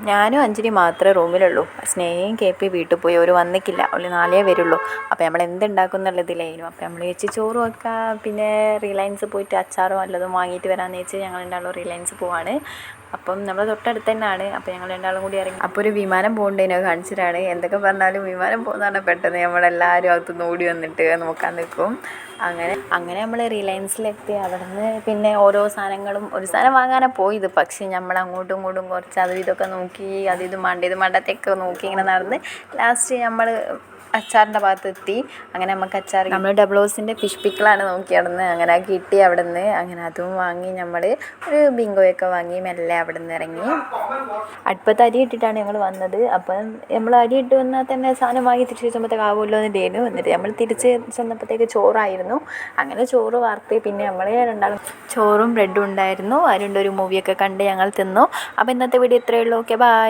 ഞാനും അഞ്ജലി മാത്രമേ റൂമിലുള്ളൂ. സ്നേഹയും KP വീട്ടിൽ പോയി. അവർ വന്നിക്കില്ല. അവർ 4 വരുള്ളൂ. അപ്പോൾ നമ്മൾ എന്തുണ്ടാക്കും എന്നുള്ളതിലായിരുന്നു. അപ്പോൾ നമ്മൾ വെച്ച് ചോറ് വെക്കാം, പിന്നെ റിലയൻസ് പോയിട്ട് അച്ചാറും വല്ലതും വാങ്ങിയിട്ട് വരാമെന്ന് വെച്ച് ഞങ്ങൾ രണ്ടാളും റിലയൻസ് പോവാണ്. അപ്പം നമ്മൾ തൊട്ടടുത്ത് തന്നെയാണ്. അപ്പോൾ ഞങ്ങൾ രണ്ടാളും കൂടി ഇറങ്ങി. അപ്പോൾ ഒരു വിമാനം പോകേണ്ടതിനെ കാണിച്ചിട്ടാണ്. എന്തൊക്കെ പറഞ്ഞാലും വിമാനം പോകുന്നതാണ് പെട്ടെന്ന് നമ്മളെല്ലാവരും അകത്തുനിന്ന് ഓടി വന്നിട്ട് നോക്കാൻ നിൽക്കും. അങ്ങനെ നമ്മൾ റിലയൻസിലെത്തി. അവിടെ നിന്ന് പിന്നെ ഓരോ സാധനങ്ങളും ഒരു സാധനം വാങ്ങാനാണ് പോയത്. പക്ഷേ നമ്മൾ അങ്ങോട്ടും ഇങ്ങോട്ടും കുറച്ച് അതും ഇതൊക്കെ നോക്കി, ഇത് മണ്ടത്തൊക്കെ നോക്കി ഇങ്ങനെ നടന്ന് ലാസ്റ്റ് നമ്മൾ അച്ചാറിൻ്റെ ഭാഗത്തെത്തി. അങ്ങനെ നമുക്ക് അച്ചാർ നമ്മൾ ഡബിൾ ഓസിൻ്റെ ഫിഷ് പിക്കിളാണ് നോക്കി നടന്ന്. അങ്ങനെ കിട്ടി അവിടെ നിന്ന്. അങ്ങനെ അതും വാങ്ങി നമ്മൾ ഒരു ബിങ്കോയൊക്കെ വാങ്ങി മെല്ലെ അവിടെ നിന്ന് ഇറങ്ങി. അടുപ്പത്ത് അരി ഇട്ടിട്ടാണ് ഞങ്ങൾ വന്നത്. അപ്പം നമ്മൾ അരി ഇട്ട് വന്നാൽ തന്നെ സാധനം വാങ്ങി തിരിച്ച് ചെന്നപ്പോഴത്തേക്ക് ആവുമല്ലോ എന്നിട്ടായിരുന്നു. എന്നിട്ട് നമ്മൾ തിരിച്ച് ചെന്നപ്പോഴത്തേക്ക് ചോറായിരുന്നു. അങ്ങനെ ചോറ് വാർത്ത് പിന്നെ നമ്മൾ രണ്ടാളും ചോറും ബ്രെഡും ഉണ്ടായിരുന്നു. അതിൻ്റെ ഒരു മൂവിയൊക്കെ കണ്ട് ഞങ്ങൾ തിന്നു. അപ്പോൾ ഇന്നത്തെ വീഡിയോ ഇത്രയേ ഉള്ളൂ. Okay, by.